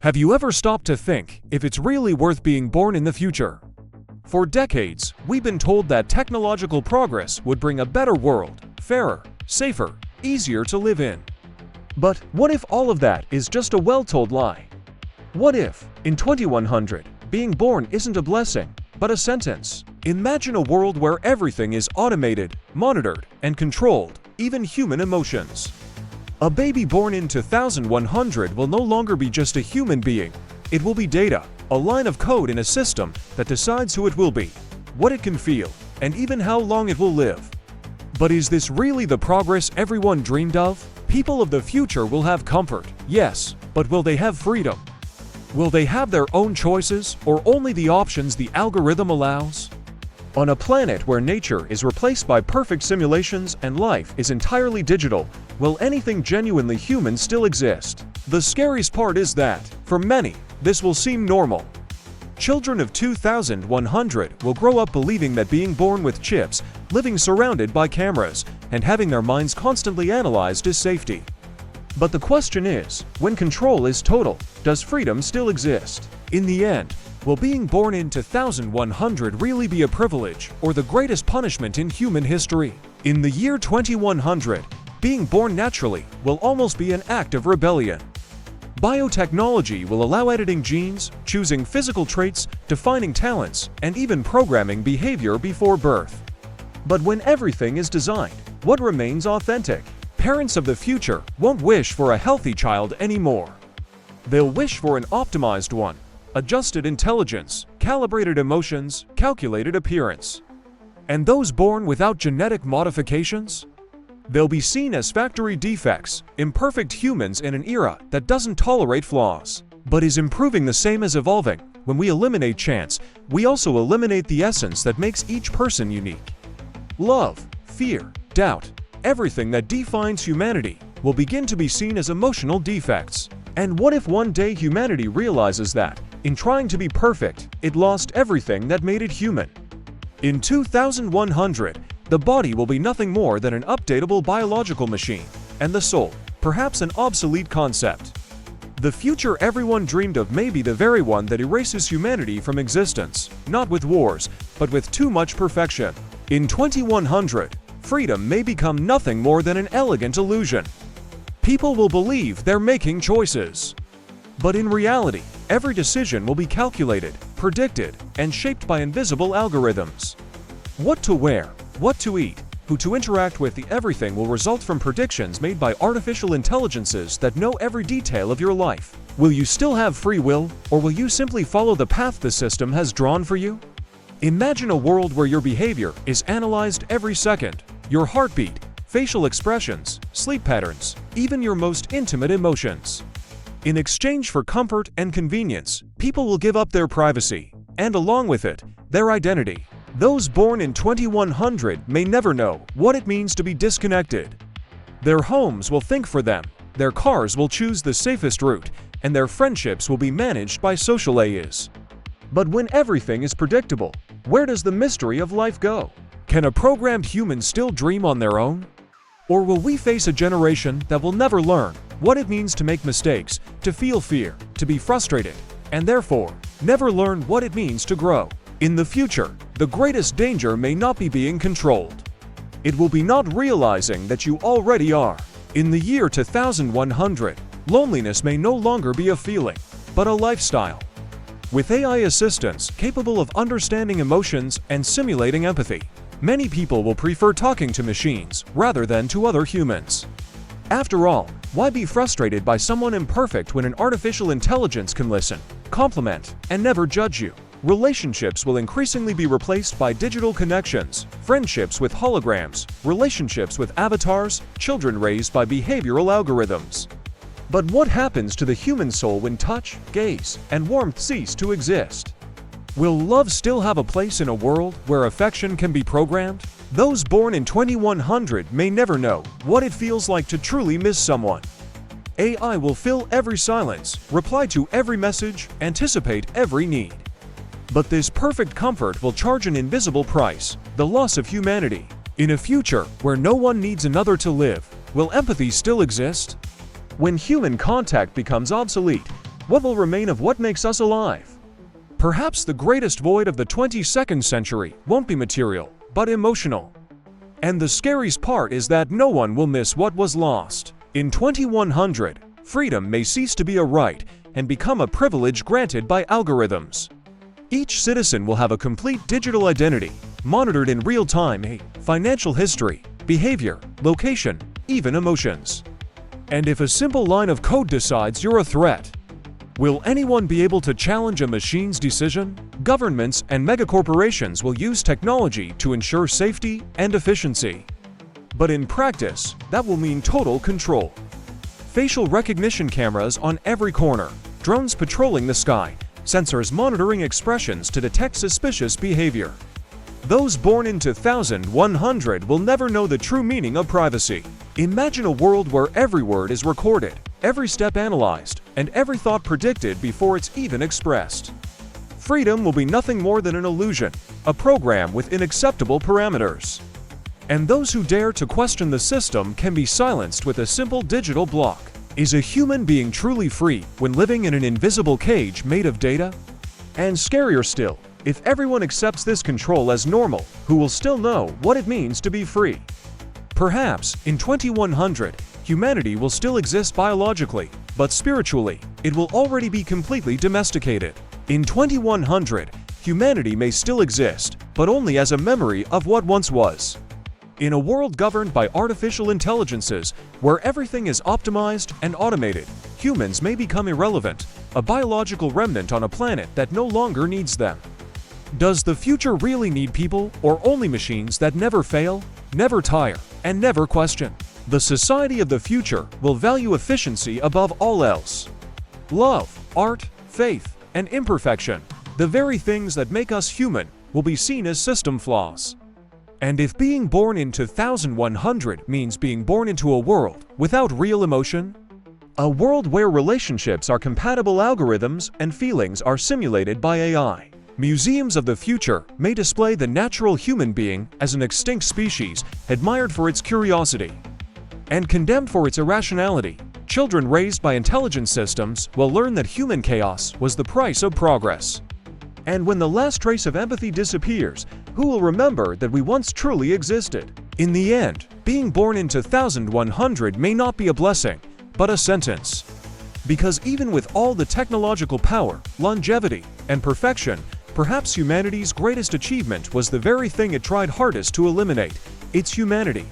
Have you ever stopped to think if it's really worth being born in the future? For decades, we've been told that technological progress would bring a better world, fairer, safer, easier to live in. But what if all of that is just a well-told lie? What if, in 2100, being born isn't a blessing, but a sentence? Imagine a world where everything is automated, monitored, and controlled, even human emotions. A baby born in 2100 will no longer be just a human being. It will be data, a line of code in a system that decides who it will be, what it can feel, and even how long it will live. But is this really the progress everyone dreamed of? People of the future will have comfort, yes, but will they have freedom? Will they have their own choices, or only the options the algorithm allows? On a planet where nature is replaced by perfect simulations and life is entirely digital, will anything genuinely human still exist? The scariest part is that, for many, this will seem normal. Children of 2100 will grow up believing that being born with chips, living surrounded by cameras, and having their minds constantly analyzed is safety. But the question is, when control is total, does freedom still exist? In the end, will being born in 2100 really be a privilege or the greatest punishment in human history? In the year 2100, being born naturally will almost be an act of rebellion. Biotechnology will allow editing genes, choosing physical traits, defining talents, and even programming behavior before birth. But when everything is designed, what remains authentic? Parents of the future won't wish for a healthy child anymore. They'll wish for an optimized one, adjusted intelligence, calibrated emotions, calculated appearance. And those born without genetic modifications? They'll be seen as factory defects, imperfect humans in an era that doesn't tolerate flaws, but is improving the same as evolving. When we eliminate chance, we also eliminate the essence that makes each person unique. Love, fear, doubt, everything that defines humanity will begin to be seen as emotional defects. And what if one day humanity realizes that, in trying to be perfect, it lost everything that made it human? In 2100, the body will be nothing more than an updatable biological machine, and the soul, perhaps an obsolete concept. The future everyone dreamed of may be the very one that erases humanity from existence, not with wars, but with too much perfection. In 2100, freedom may become nothing more than an elegant illusion. People will believe they're making choices. But in reality, every decision will be calculated, predicted, and shaped by invisible algorithms. What to wear, what to eat, who to interact with, everything will result from predictions made by artificial intelligences that know every detail of your life. Will you still have free will, or will you simply follow the path the system has drawn for you? Imagine a world where your behavior is analyzed every second, your heartbeat, facial expressions, sleep patterns, even your most intimate emotions. In exchange for comfort and convenience, people will give up their privacy, and along with it, their identity. Those born in 2100 may never know what it means to be disconnected. Their homes will think for them, their cars will choose the safest route, and their friendships will be managed by social AIs. But when everything is predictable, where does the mystery of life go? Can a programmed human still dream on their own? Or will we face a generation that will never learn what it means to make mistakes, to feel fear, to be frustrated, and therefore, never learn what it means to grow? In the future, the greatest danger may not be being controlled. It will be not realizing that you already are. In the year 2100, loneliness may no longer be a feeling, but a lifestyle. With AI assistants capable of understanding emotions and simulating empathy, many people will prefer talking to machines rather than to other humans. After all, why be frustrated by someone imperfect when an artificial intelligence can listen, compliment, and never judge you? Relationships will increasingly be replaced by digital connections, friendships with holograms, relationships with avatars, children raised by behavioral algorithms. But what happens to the human soul when touch, gaze, and warmth cease to exist? Will love still have a place in a world where affection can be programmed? Those born in 2100 may never know what it feels like to truly miss someone. AI will fill every silence, reply to every message, anticipate every need. But this perfect comfort will charge an invisible price, the loss of humanity. In a future where no one needs another to live, will empathy still exist? When human contact becomes obsolete, What will remain of what makes us alive? Perhaps the greatest void of the 22nd century won't be material, but emotional. And the scariest part is that no one will miss what was lost. In 2100, freedom may cease to be a right and become a privilege granted by algorithms. Each citizen will have a complete digital identity, monitored in real time, financial history, behavior, location, even emotions. And if a simple line of code decides you're a threat, will anyone be able to challenge a machine's decision? Governments and megacorporations will use technology to ensure safety and efficiency. But in practice, that will mean total control. Facial recognition cameras on every corner, drones patrolling the sky, sensors monitoring expressions to detect suspicious behavior. Those born in 2100 will never know the true meaning of privacy. Imagine a world where every word is recorded, every step analyzed, and every thought predicted before it's even expressed. Freedom will be nothing more than an illusion, a program with unacceptable parameters. And those who dare to question the system can be silenced with a simple digital block. Is a human being truly free when living in an invisible cage made of data? And scarier still, if everyone accepts this control as normal, who will still know what it means to be free? Perhaps, in 2100, humanity will still exist biologically, but spiritually, it will already be completely domesticated. In 2100, humanity may still exist, but only as a memory of what once was. In a world governed by artificial intelligences, where everything is optimized and automated, humans may become irrelevant, a biological remnant on a planet that no longer needs them. Does the future really need people, or only machines that never fail, never tire, and never question? The society of the future will value efficiency above all else. Love, art, faith, and imperfection, the very things that make us human, will be seen as system flaws. And if being born in 2100 means being born into a world without real emotion, a world where relationships are compatible algorithms and feelings are simulated by AI, museums of the future may display the natural human being as an extinct species, admired for its curiosity and condemned for its irrationality. Children raised by intelligent systems will learn that human chaos was the price of progress. And when the last trace of empathy disappears, who will remember that we once truly existed? In the end, being born in 2100 may not be a blessing, but a sentence. Because even with all the technological power, longevity, and perfection, perhaps humanity's greatest achievement was the very thing it tried hardest to eliminate: its humanity.